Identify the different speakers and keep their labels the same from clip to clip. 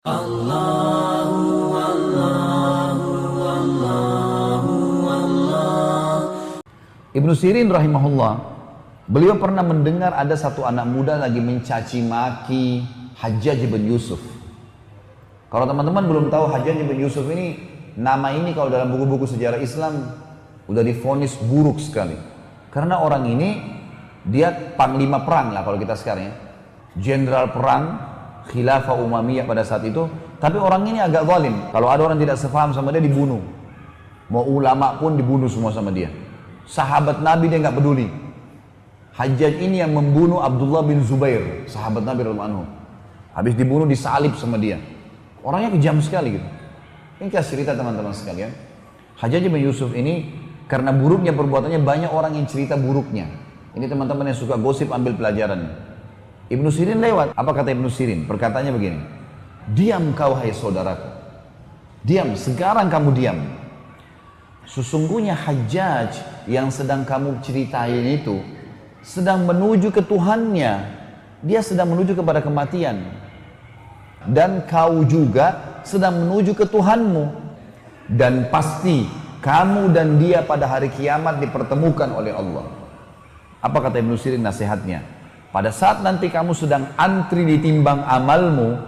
Speaker 1: Allahu Allahu Allahu Allah.
Speaker 2: Ibnu Sirin rahimahullah, beliau pernah mendengar ada satu anak muda lagi mencaci maki Hajjaj bin Yusuf. Kalau teman-teman belum tahu Hajjaj bin Yusuf ini, nama ini kalau dalam buku-buku sejarah Islam udah divonis buruk sekali. Karena orang ini dia panglima perang lah kalau kita sekarang ya. Jenderal perang Khilafah Umayyah pada saat itu, tapi orang ini agak zalim. Kalau ada orang tidak sepaham sama dia dibunuh. Mau ulama pun dibunuh semua sama dia. Sahabat Nabi dia nggak peduli. Hajjaj ini yang membunuh Abdullah bin Zubair, sahabat Nabi radhiyallahu anhu. Habis dibunuh disalib sama dia. Orangnya kejam sekali gitu. Ini kasih cerita teman-teman sekalian. Hajjaj bin Yusuf ini karena buruknya perbuatannya banyak orang yang cerita buruknya. Ini teman-teman yang suka gosip ambil pelajarannya. Ibnu Sirin lewat, apa kata Ibnu Sirin? Perkataannya begini, diam kau hai saudaraku, diam, sekarang kamu diam. Sesungguhnya Hajjaj yang sedang kamu ceritain itu sedang menuju ke Tuhannya, dia sedang menuju kepada kematian. Dan kau juga sedang menuju ke Tuhanmu. Dan pasti kamu dan dia pada hari kiamat dipertemukan oleh Allah. Apa kata Ibnu Sirin nasihatnya? Pada saat nanti kamu sedang antri ditimbang amalmu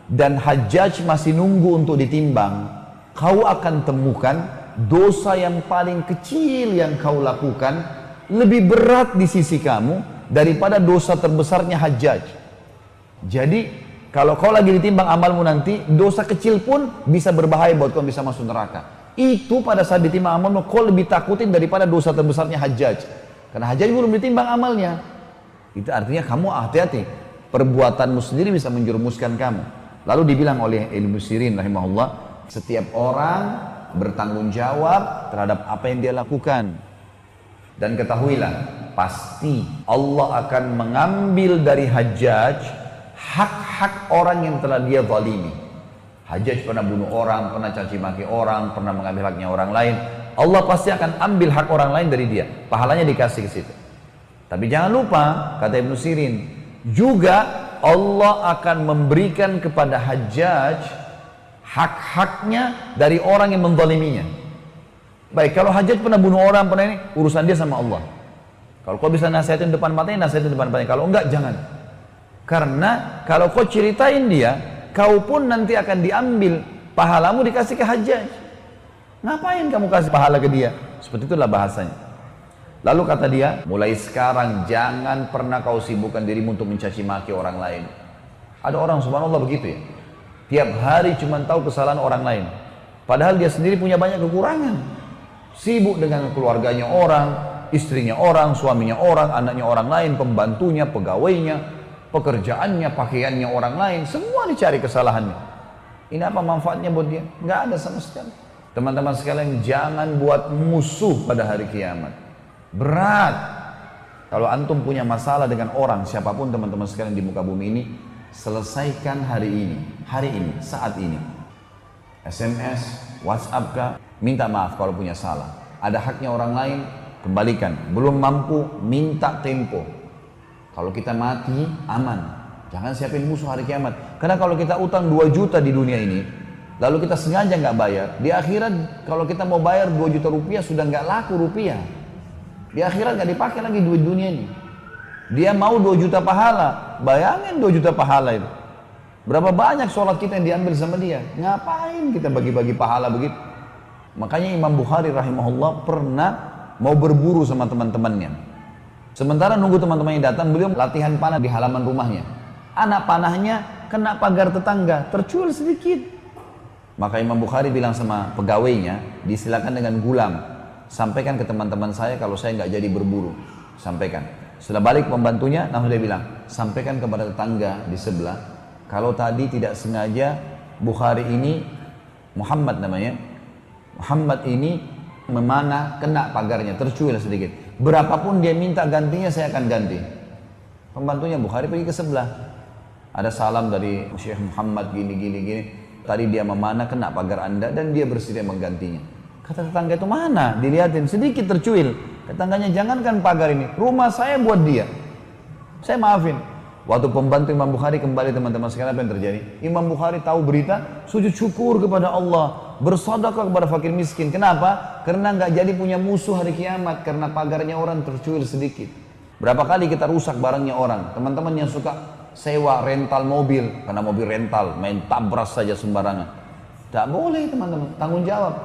Speaker 2: dan Hajjaj masih nunggu untuk ditimbang, kau akan temukan dosa yang paling kecil yang kau lakukan lebih berat di sisi kamu daripada dosa terbesarnya Hajjaj. Jadi kalau kau lagi ditimbang amalmu nanti, dosa kecil pun bisa berbahaya buat kau bisa masuk neraka. Itu pada saat ditimbang amalmu kau lebih takutin daripada dosa terbesarnya Hajjaj. Karena Hajjaj belum ditimbang amalnya. Itu artinya kamu hati-hati, perbuatanmu sendiri bisa menjerumuskan kamu. Lalu dibilang oleh Ibnu Sirin rahimahullah, setiap orang bertanggung jawab terhadap apa yang dia lakukan. Dan ketahuilah, pasti Allah akan mengambil dari Hajjaj hak-hak orang yang telah dia zalimi. Hajjaj pernah bunuh orang, pernah caci maki orang, pernah mengambil haknya orang lain. Allah pasti akan ambil hak orang lain dari dia, pahalanya dikasih ke situ. Tapi jangan lupa, kata Ibnu Sirin, juga Allah akan memberikan kepada Hajjaj hak-haknya dari orang yang menzaliminya. Baik, kalau Hajjaj pernah bunuh orang, pernah ini, urusan dia sama Allah. Kalau kau bisa nasihatin depan matanya, nasihatin depan matanya. Kalau enggak, jangan. Karena kalau kau ceritain dia, kau pun nanti akan diambil pahalamu dikasih ke Hajjaj. Ngapain kamu kasih pahala ke dia? Seperti itulah bahasanya. Lalu kata dia, mulai sekarang jangan pernah kau sibukkan dirimu untuk mencaci maki orang lain. Ada orang subhanallah begitu ya. Tiap hari cuma tahu kesalahan orang lain. Padahal dia sendiri punya banyak kekurangan. Sibuk dengan keluarganya orang, istrinya orang, suaminya orang, anaknya orang lain, pembantunya, pegawainya, pekerjaannya, pakaiannya orang lain. Semua dicari kesalahannya. Ini apa manfaatnya buat dia? Nggak ada sama sekali. Teman-teman sekalian, jangan buat musuh pada hari kiamat. Berat. Kalau antum punya masalah dengan orang, siapapun teman-teman sekalian di muka bumi ini, selesaikan hari ini, saat ini. SMS, WhatsApp kah, minta maaf kalau punya salah. Ada haknya orang lain, kembalikan. Belum mampu, minta tempo. Kalau kita mati, aman. Jangan siapin musuh hari kiamat. Karena kalau kita utang 2 juta di dunia ini, lalu kita sengaja nggak bayar, di akhirat kalau kita mau bayar 2 juta rupiah sudah nggak laku rupiah. Di akhirat gak dipakai lagi duit dunia ini. Dia mau 2 juta pahala. Bayangin 2 juta pahala itu. Berapa banyak sholat kita yang diambil sama dia. Ngapain kita bagi-bagi pahala begitu? Makanya Imam Bukhari rahimahullah pernah mau berburu sama teman-temannya. Sementara nunggu teman-temannya datang, beliau latihan panah di halaman rumahnya. Anak panahnya kena pagar tetangga, tercuil sedikit. Maka Imam Bukhari bilang sama pegawainya, disilakan dengan gulam. Sampaikan ke teman-teman saya kalau saya nggak jadi berburu. Sampaikan. Setelah balik pembantunya, langsung dia bilang, sampaikan kepada tetangga di sebelah, kalau tadi tidak sengaja Bukhari ini, Muhammad namanya, Muhammad ini memanah kena pagarnya, tercuil sedikit. Berapapun dia minta gantinya, saya akan ganti. Pembantunya Bukhari pergi ke sebelah. Ada salam dari Syekh Muhammad gini. Tadi dia memanah kena pagar Anda dan dia bersedia menggantinya. Kata tetangga itu mana? Dilihatin sedikit tercuil. Tetangganya jangankan pagar ini, rumah saya buat dia. Saya maafin. Waktu pembantu Imam Bukhari kembali teman-teman sekalian, apa yang terjadi? Imam Bukhari tahu berita, sujud syukur kepada Allah, bersedekah kepada fakir miskin. Kenapa? Karena nggak jadi punya musuh hari kiamat, karena pagarnya orang tercuil sedikit. Berapa kali kita rusak barangnya orang? Teman-teman yang suka sewa rental mobil, karena mobil rental main tabras saja sembarangan. Tak boleh teman-teman, tanggung jawab.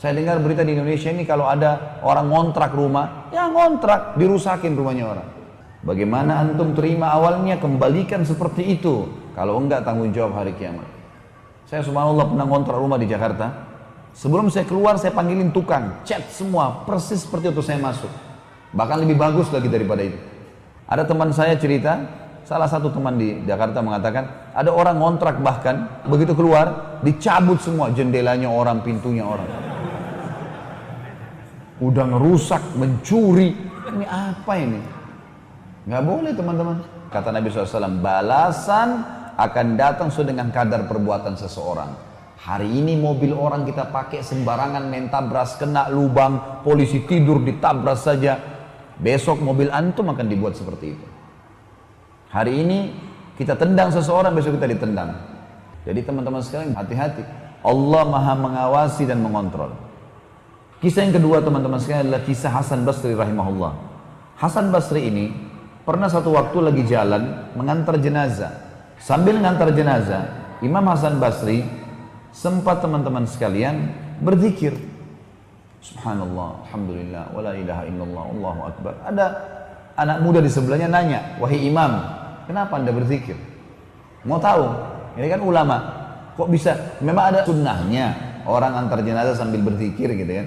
Speaker 2: Saya dengar berita di Indonesia ini kalau ada orang ngontrak rumah, ya ngontrak, dirusakin rumahnya orang. Bagaimana antum terima awalnya, kembalikan seperti itu. Kalau enggak, tanggung jawab hari kiamat. Saya subhanallah pernah ngontrak rumah di Jakarta. Sebelum saya keluar, saya panggilin tukang, cat semua, persis seperti itu saya masuk. Bahkan lebih bagus lagi daripada itu. Ada teman saya cerita, salah satu teman di Jakarta mengatakan, ada orang ngontrak bahkan, begitu keluar, dicabut semua jendelanya orang, pintunya orang. Udah ngerusak, mencuri, ini apa ini? Nggak boleh teman-teman. Kata Nabi SAW, balasan akan datang sesuai dengan kadar perbuatan seseorang. Hari ini mobil orang kita pakai sembarangan, main tabras, kena lubang, polisi tidur ditabras saja. Besok mobil antum akan dibuat seperti itu. Hari ini kita tendang seseorang, besok kita ditendang. Jadi teman-teman sekalian, hati-hati. Allah maha mengawasi dan mengontrol. Kisah yang kedua teman-teman sekalian adalah kisah Hasan Basri rahimahullah. Hasan Basri ini pernah satu waktu lagi jalan mengantar jenazah. Sambil mengantar jenazah, Imam Hasan Basri sempat teman-teman sekalian berzikir. Subhanallah, alhamdulillah, wala ilaha illallah, Allahu akbar. Ada anak muda di sebelahnya nanya, wahai imam, kenapa anda berzikir? Mau tahu? Ini kan ulama. Kok bisa? Memang ada sunnahnya orang antar jenazah sambil berzikir gitu kan.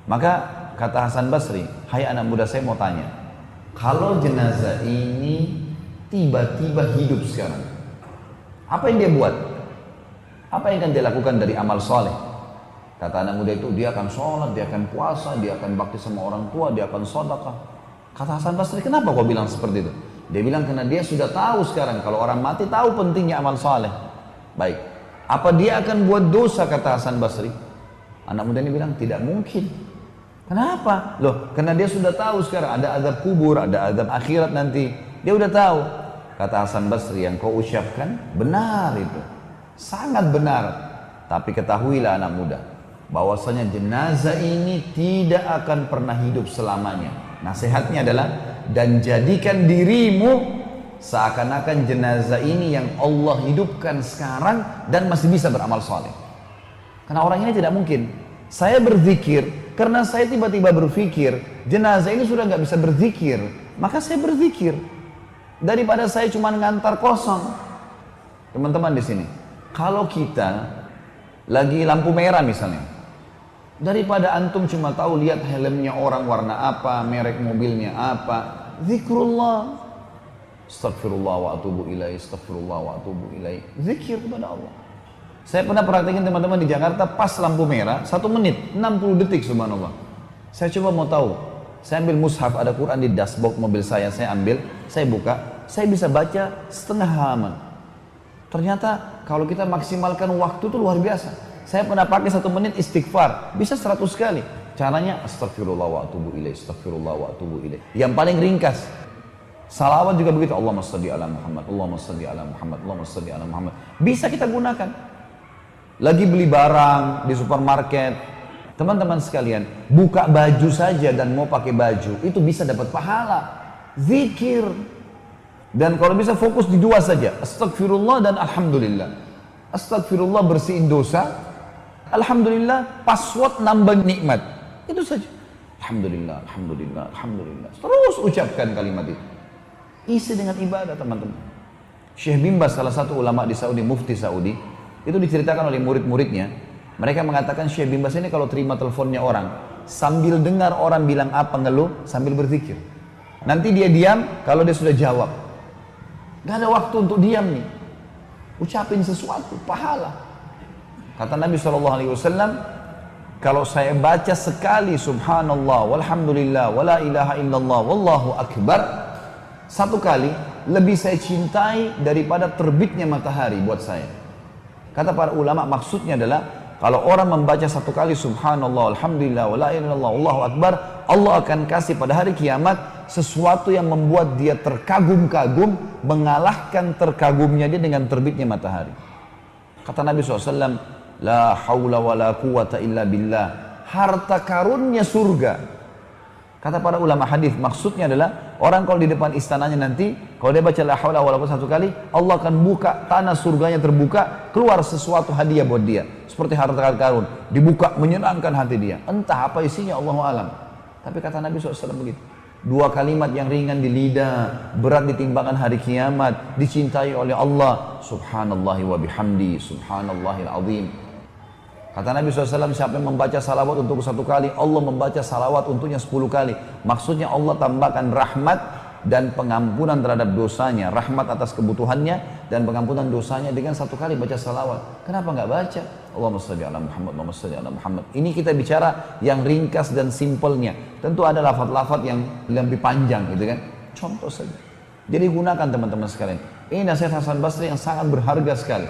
Speaker 2: Maka kata Hasan Basri, hai anak muda, saya mau tanya, kalau jenazah ini tiba-tiba hidup sekarang, apa yang dia buat? Apa yang akan dia lakukan dari amal soleh? Kata anak muda itu, dia akan sholat, dia akan puasa, dia akan bakti sama orang tua, dia akan sedekah. Kata Hasan Basri, kenapa kau bilang seperti itu? Dia bilang karena dia sudah tahu sekarang, kalau orang mati tahu pentingnya amal soleh. Baik, apa dia akan buat dosa? Kata Hasan Basri. Anak muda ini bilang, tidak mungkin. Kenapa? Loh, karena dia sudah tahu sekarang ada azab kubur, ada azab akhirat nanti. Dia udah tahu. Kata Hasan Basri, yang kau ucapkan benar itu. Sangat benar. Tapi ketahuilah anak muda, bahwasanya jenazah ini tidak akan pernah hidup selamanya. Nasihatnya adalah, dan jadikan dirimu seakan-akan jenazah ini yang Allah hidupkan sekarang dan masih bisa beramal soleh. Karena orang ini tidak mungkin. Saya berzikir karena saya tiba-tiba berpikir jenazah ini sudah nggak bisa berzikir, maka saya berzikir daripada saya cuma ngantar kosong. Teman-teman di sini, kalau kita lagi lampu merah misalnya, daripada antum cuma tahu lihat helmnya orang warna apa, merek mobilnya apa, zikrullah, astagfirullah wa atubu ilaih, astagfirullah wa atubu ilaih, zikir kepada Allah. Saya pernah praktekin teman-teman di Jakarta, pas lampu merah 1 menit 60 detik subhanallah. Saya coba mau tahu, saya ambil mushaf, ada Quran di dashboard mobil saya ambil, saya buka, saya bisa baca setengah halaman. Ternyata kalau kita maksimalkan waktu itu luar biasa. Saya pernah pakai 1 menit istighfar, bisa 100 kali. Caranya astagfirullah wa atubu ilaih, astagfirullah wa atubu ilaih. Yang paling ringkas. Salawat juga begitu, Allahumma shalli ala Muhammad, Allahumma shalli ala Muhammad, Allahumma shalli ala Muhammad. Bisa kita gunakan. Lagi beli barang di supermarket, teman-teman sekalian, buka baju saja dan mau pakai baju, itu bisa dapat pahala. Zikir. Dan kalau bisa fokus di 2 saja, astagfirullah dan alhamdulillah. Astagfirullah bersihin dosa, alhamdulillah password nambah nikmat. Itu saja. Alhamdulillah, alhamdulillah, alhamdulillah. Terus ucapkan kalimat itu. Isi dengan ibadah teman-teman. Syekh bin Baz, salah satu ulama di Saudi, mufti Saudi, itu diceritakan oleh murid-muridnya. Mereka mengatakan Syekh bin Baz ini kalau terima teleponnya orang, sambil dengar orang bilang apa ngeluh, sambil berzikir. Nanti dia diam, kalau dia sudah jawab. Gak ada waktu untuk diam nih. Ucapin sesuatu, pahala. Kata Nabi SAW, kalau saya baca sekali subhanallah, walhamdulillah, wala ilaha illallah, wallahu akbar, 1 kali, lebih saya cintai daripada terbitnya matahari buat saya. Kata para ulama, maksudnya adalah kalau orang membaca 1 kali subhanallah, alhamdulillah, wala ilaha illallah, Allahu akbar, Allah akan kasih pada hari kiamat sesuatu yang membuat dia terkagum-kagum, mengalahkan terkagumnya dia dengan terbitnya matahari. Kata Nabi SAW, la hawla wa la quwata illa billah. Harta karunnya surga. Kata para ulama hadis, maksudnya adalah orang kalau di depan istananya nanti, kalau dia baca la haula wala quwwata satu kali, Allah akan buka tanah surganya terbuka, keluar sesuatu hadiah buat dia. Seperti harta karun, dibuka menyenangkan hati dia. Entah apa isinya, Allahu alam. Tapi kata Nabi SAW begitu. Dua kalimat yang ringan di lidah, berat di timbangan hari kiamat, dicintai oleh Allah. Subhanallahi wa bihamdi, subhanallahil azim. Kata Nabi SAW, siapa yang membaca salawat untuk satu kali, Allah membaca salawat untuknya 10 kali. Maksudnya Allah tambahkan rahmat dan pengampunan terhadap dosanya. Rahmat atas kebutuhannya dan pengampunan dosanya dengan satu kali baca salawat. Kenapa nggak baca? Allahumma shalli ala Muhammad, Allahumma shalli ala Muhammad. Ini kita bicara yang ringkas dan simpelnya. Tentu ada lafaz-lafaz yang lebih panjang gitu kan. Contoh saja. Jadi gunakan teman-teman sekalian. Ini nasihat Hasan Basri yang sangat berharga sekali.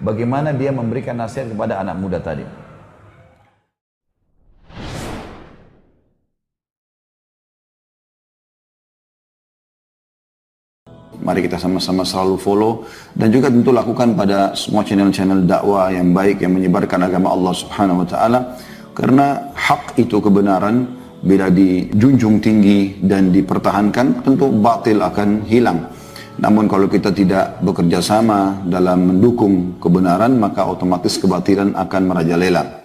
Speaker 2: Bagaimana dia memberikan nasihat kepada anak muda tadi.
Speaker 3: Mari kita sama-sama selalu follow dan juga tentu lakukan pada semua channel-channel dakwah yang baik yang menyebarkan agama Allah Subhanahu wa taala, karena hak itu kebenaran bila dijunjung tinggi dan dipertahankan tentu batil akan hilang. Namun kalau kita tidak bekerja sama dalam mendukung kebenaran, maka otomatis kebatilan akan merajalela.